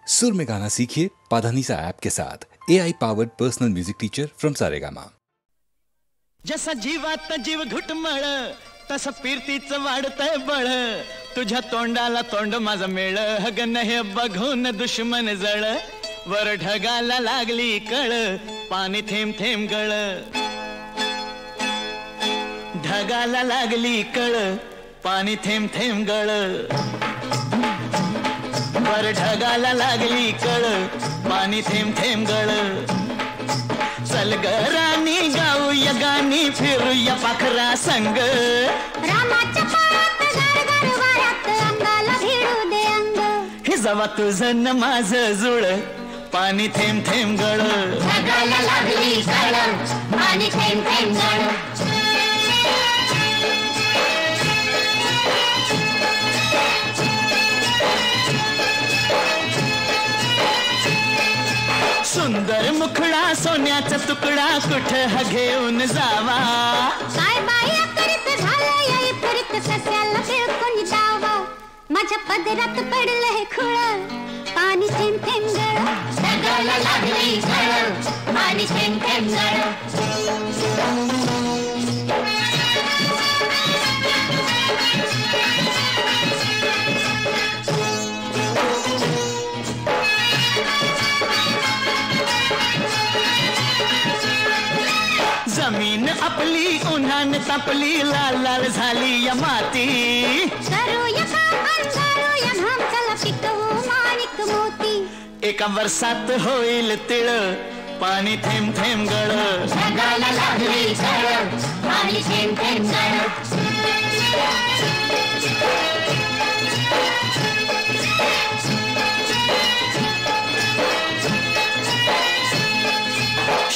सुर में गाना सीखिए पाधानीसा ऐप के साथ। AI powered personal music teacher from Saregama. जसा जीवात जीव घुटमळ तसं फिरतीच वाढतंय बळ, तुझ्या तोंडाला तोंड माझं मेळ, हगन हे बघून दुश्मन जळ, वर ढगाला लागली कळ, पाणी थेंब थेंब गळ, ढगाला लागली कळ, पाणी थेंब थेंब गळ, वर ढगाला लागली कळ, पाणी थेंब थेंब गळ, चल ग राणी गाऊया गाणी, फिरूया पाखरा संग, रामाच्या पायात गार वाऱ्यात अंगाला भिडू दे अंग, हे जवा तुझं न माझं जुळ, पाणी थेंब थेंब गळ, ढगाला लागली कळ, पाणी थेंब थेंब गळ, सुंदर मुखडा सोन्याचा तुकडा कुठं हा घेऊन जावा, काय बाया करीत झालंय परत सस्याला बिळकून जावा, माझ्या पदरात पडलं हे खुळ, पाणी थेंब थेंब गळ, ढगाला लागली कळ, पाणी थेंब थेंब गळ, जमीन आपली उन्हान तापली, लाल लाल झाली या माती, करूया काम करूया घाम, चला पिकवू माणिक मोती, एका वर्षात होईल तिळ, पाणी थेंब थेंब गळ, ढगाला लागली कळ, पाणी थेंब थेंब गळ,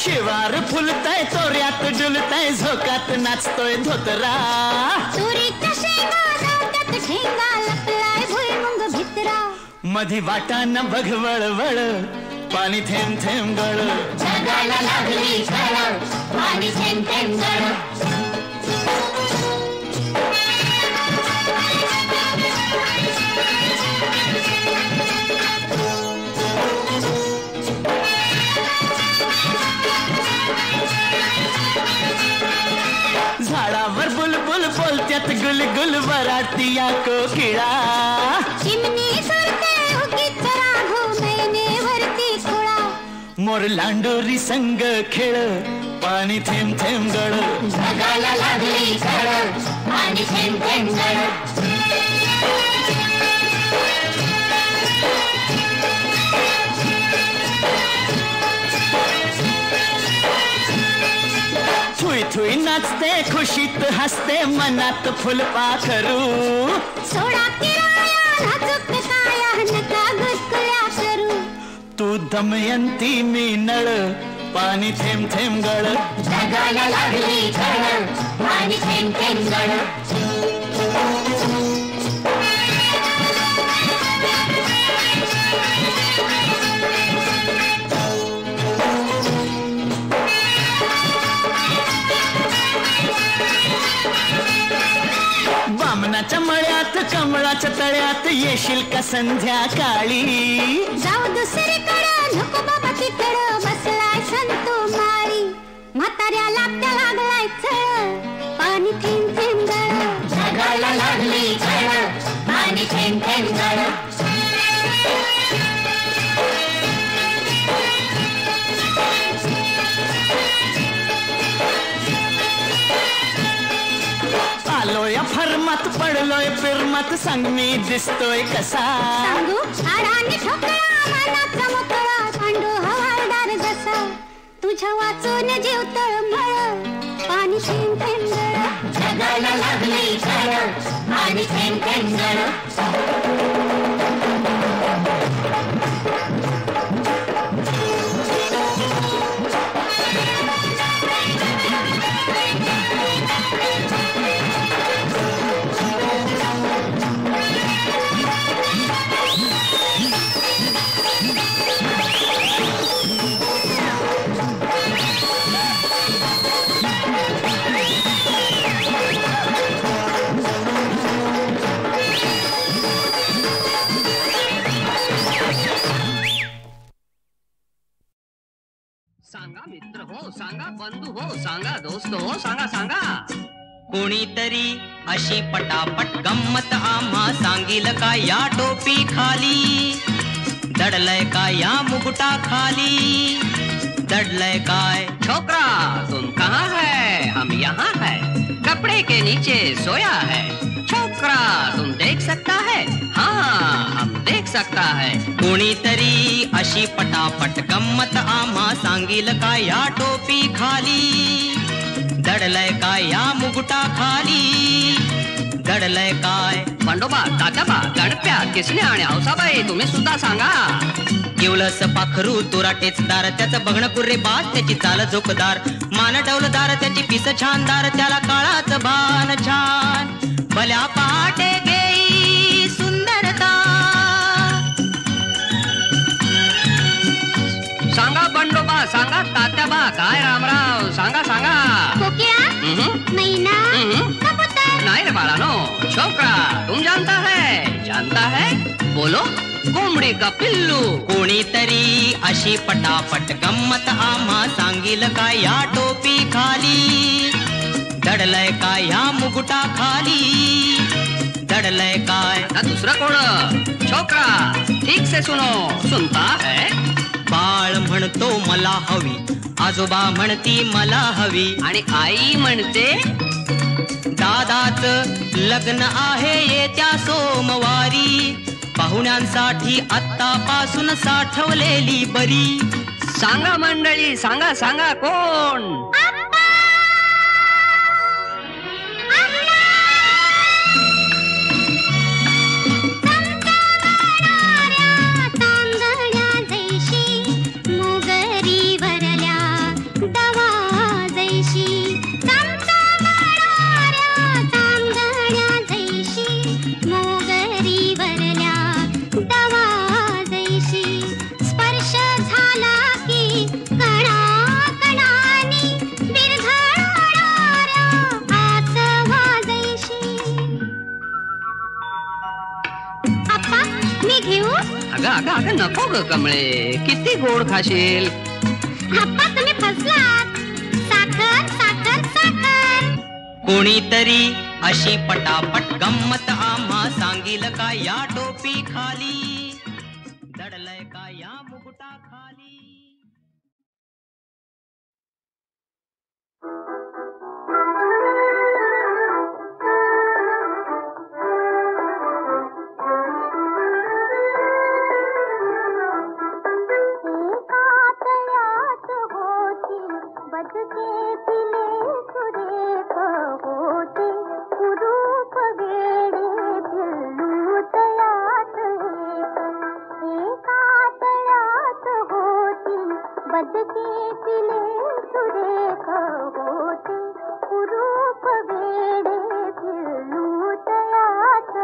शिवार फुलताय तोऱ्यात डुलताय, झोकात नाचतोय धोतरा, तुरीच्या शेंगा जात्यात ठेंगा, लपलाय भुईमुंग भितरा, मधी वाटान बघ वळवळ, पाणी थेंब थेंब गळ, ढगाला लागली कळ, पाणी थेंब थेंब गळ, झाडावर बुलबुल बोलत्यात गुलगुल, वराती या कोकिळा, चिमणी सरते उगीच राघू, मैनेवरती खुळा, मोर लांडोरी संग खेळ, पाणी थेंब थेंब गळ, ढगाला लागली कळ, पाणी थेंब थेंब गळ, थुई थुई नाचते खुशीत हसते, मनात फुलपाखरू, सोडा किराया नाजूक काया, नका गुदगुल्या करू, तू दमयंती मी नळ, पाणी थेंब थेंब गळ, ढगाला लागली कळ, पाणी थेंब थेंब गळ, बामणाच्या मळ्यात कमळाच्या तळ्यात येशील का संध्याकाळी, जाऊ दुसरीकडं नको बाबा तिकडं, बसलाय संतू माळी, म्हाताऱ्याला त्या लागलाय चळ, पाणी थेंब थेंब गळ, ढगाला लागली कळ, पाणी थेंब थेंब गळ, आलोय फरमात पडलोय फिरमात, सांग मी दिसतोय कसा, सांगू हाडाने ठोकळा मनाचा मोकळा, पांडू हवालदार जसा, तुझ्या वाचून जीव तळमळ, पाणी थेंब थेंब गळ, ढगाला लागली कळ, पाणी थेंब थेंब गळ, सांगा मित्र हो, सांगा बंधू हो, सांगा दोस्त हो, सांगा सांगा. कोणीतरी अशी पटापट गंमत आम्हा सांगील का या टोपी खाली, दडलय का या मुकुटा खाली, दडलय काय. छोकरा तुम कहाँ है, हम यहाँ है, कपड़े के नीचे सोया है. छोकरा तुम देख सकता है, हाँ हम देख सकता है. कोणीतरी अशी पटापट गंमत आम्हा सांगील का या टोपी खाली, दडलय काय या मुकुटा खाली, दडलय काय. बंडोबा, तात्याबा, गणप्या, किसने आणि हौसाबाई तुम्ही सुद्धा सांगा. केवलस पाखरू तोरा टेचदार, त्याचं बघणं कुर्रे बाज, त्याची चाल झोपदार, मान डौलदार, त्याची पिस छानदार, त्याला काळाचं भान छान. भल्या पहाटे गेई सुंदरता. सांगा बंडोबा, सांगा तात्याबा, काय रामराव, सांगा सांगा. कोकिळा, मैना, कबूतर. नहीं रे बाळानो, छोकरा तुम जानता है, बोलो. कोंबडी का पिल्लू. कोणीतरी अशी पटापट गंमत आम्हा सांगील का या टोपी खाली, दडलय का या मुकुटा खाली, दडलय काय. आता दुसरा कोण. छोकरा ठीक से सुनो, सुनता है. बाळ म्हणतो मला हवी, आजोबा म्हणती मला हवी, आणि आई म्हणते दादाच लग्न आहे येत्या सोमवारी, पाहुण्यांसाठी आत्तापासून साठवलेली बरी. सांगा मंडळी, सांगा सांगा कोण. अगं अगं नको ग कमळे, किती गोड खाशील. आप्पा तुम्ही फसलात. साखर साखर साखर. कोणीतरी अशी पटापट गंमत आम्हा सांगील का या टोपी खाली, दडलय का या मुकुटा खाली. बदके पिले सुरेख होते, कुरूप वेडे पिल्लू तयात एका तळ्यात होती. बदके पिले सुरेख होते, कुरूप वेडे पिल्लू तयात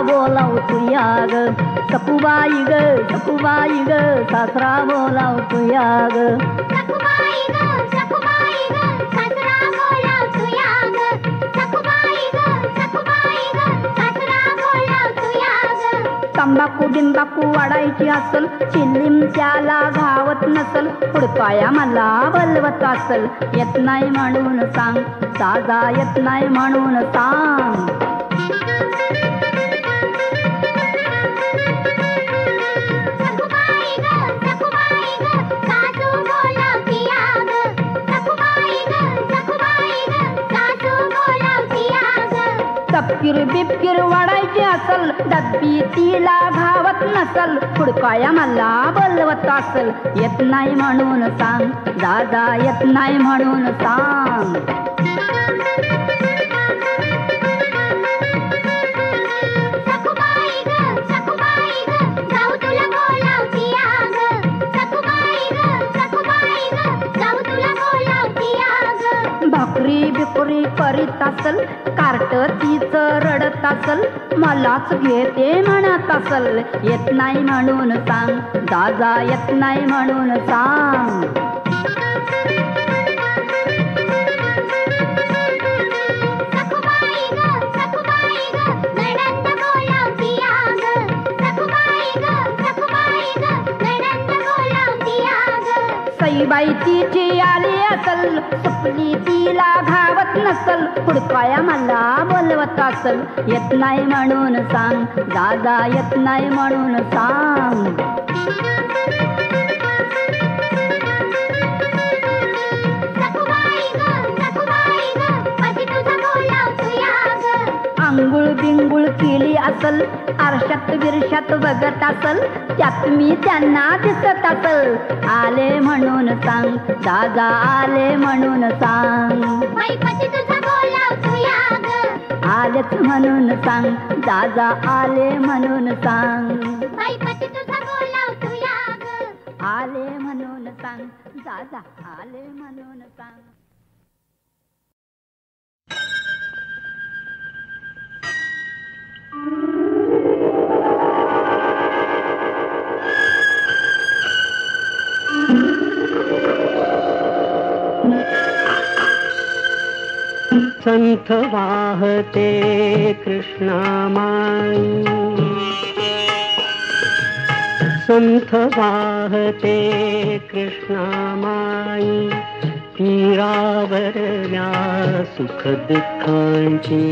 बोलावतोया ग सखुबाई ग सखुबाई ग सासरा बोलावतोया ग सखुबाई ग सखुबाई ग सासरा बोलावतोया ग सखुबाई ग सखुबाई ग सासरा बोलावतोया ग तंबाखू बिंबाखू वाढायची असल चिल्लीम त्याला घावत नसल हुडकाया मला बलवत असल येत नाही म्हणून सांग साजा येत नाही म्हणून सांग सखुबाई ग सखुबाई ग सासू बोलावतीया ग सखुबाई ग सखुबाई ग सासू बोलावतीया ग तपकीर बिपकीर वाढायची असल डब्बी तिला घावत नसल हुडकाया मला बलवत असल येत नाही म्हणून सांग दादा येत नाही म्हणून सांग सखुबाई ग सखुबाई ग जाऊ तुला बोलावतीया ग सखुबाई ग सखुबाई ग जाऊ तुला बोलावतीया ग भाकरी बिकरी करीत असल कार्ट तिचं रडत असल मलाच घेते म्हणत असल येत नाही म्हणून सांग दादा येत नाही म्हणून सांग सखुबाई ग सखुबाई ग नणंद बोलावतीया ग सखुबाई ग सखुबाई ग नणंद बोलावतीया ग सईबाई तिची आली असल सुपली तिला घावत नसल हुडकाया मला बोलवत असल येत नाही म्हणून सांग दादा येत नाही म्हणून सांग सखुबाई ग सखुबाई ग पती तुझा बोलावतोया ग आंघोळ बिंगुळ केली असल आरशात बिरशात बघत असल त्यात मी त्यांना दिसत असल आले म्हणून सांग दादा आले म्हणून सांग बाई पती तुझा बोलावतोया ग आलेच म्हणून सांग दादा आले म्हणून सांग बाई पती तुझा बोलावतोया ग आले म्हणून सांग दादा आले म्हणून सांग संथ वाहते कृष्णामाई संथ वाहते कृष्णामाई तीरावरल्या सुख दुःखांची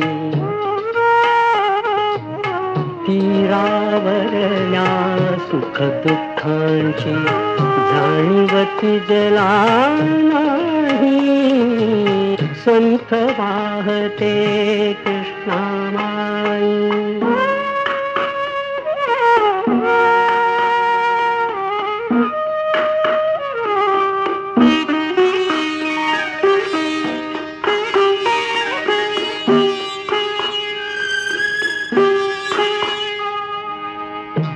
तीरावरल्या सुख दुःखांची जाणीवती जला नाही संथ वाहते कृष्णामाई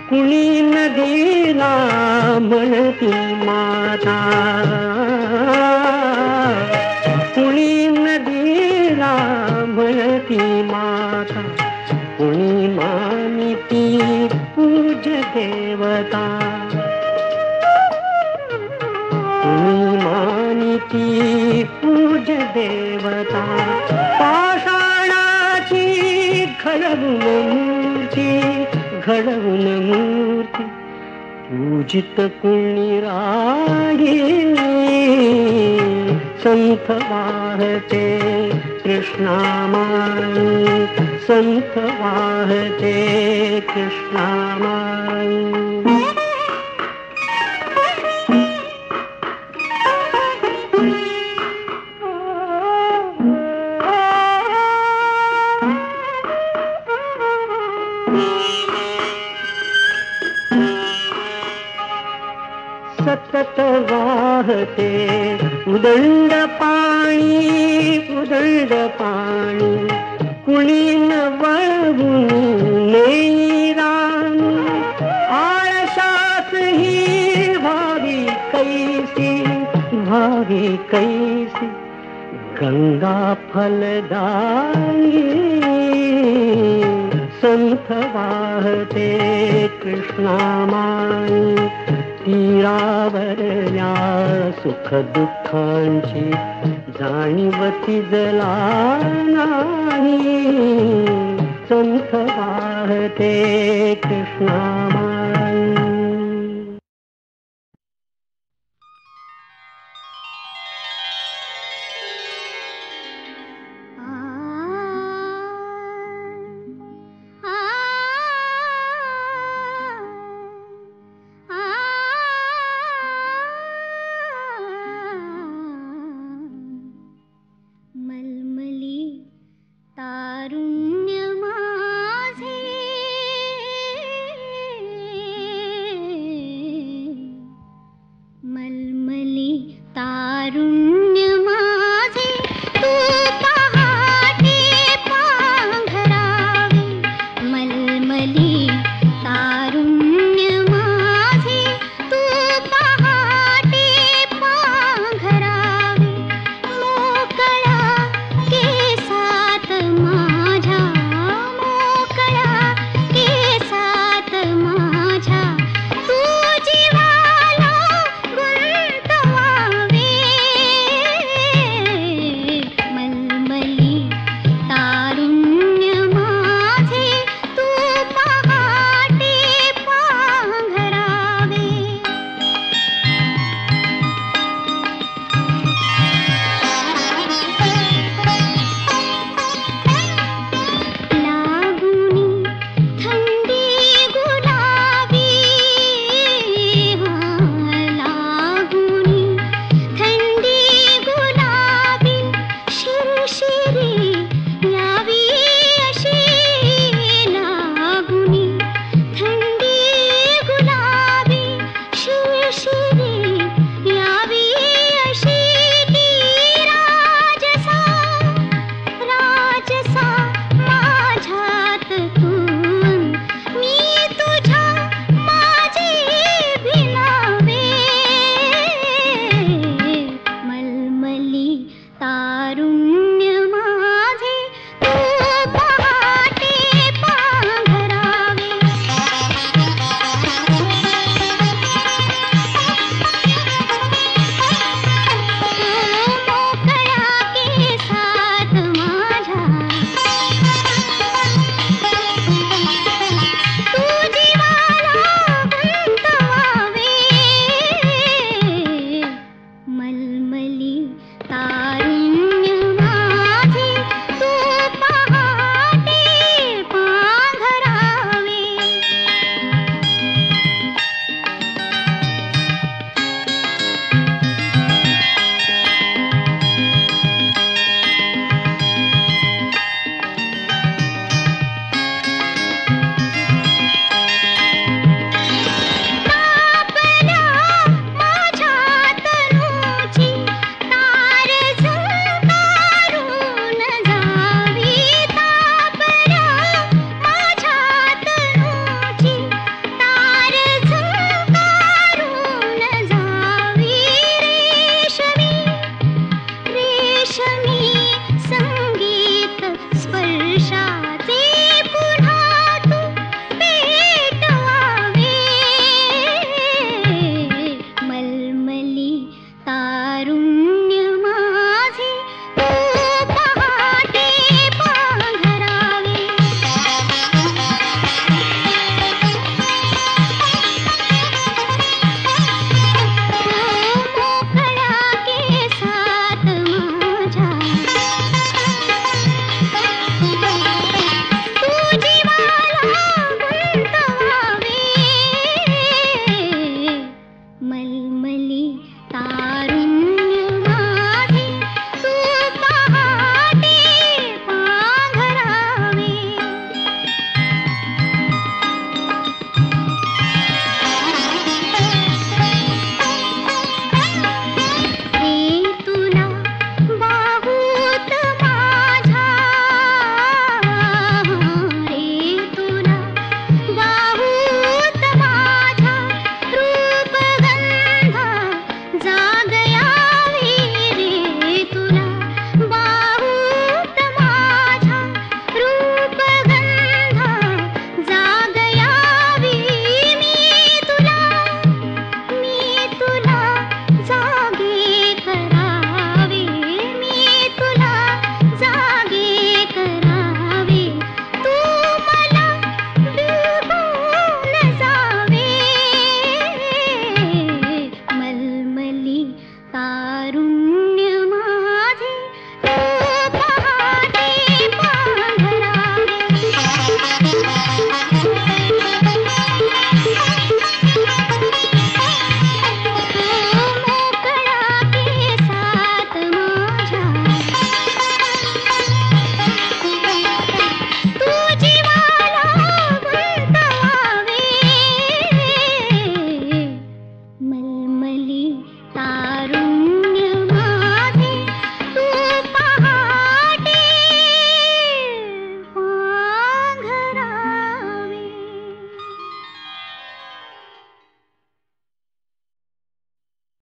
कुणी नदीला म्हणती माता कुणी नदीला म्हणती माता कुणी मानिती पूज देवता कुणी मानिती पूज देवता पाषाणाची घडवून मूर्ती पूजित कुणी राही संथ वाहते कृष्णामाई संथ वाहते कृष्णामाई सतत वाहते उदंड पाणी कुणी न वळवून नेरान आळशात ही भावी कैसी गंगा फलदायी संथ वाहते कृष्णामाई तीरावरल्या सुख दुःखांची जाणीव तिजला नाही संथ वाहते कृष्णामाई. तारुण्य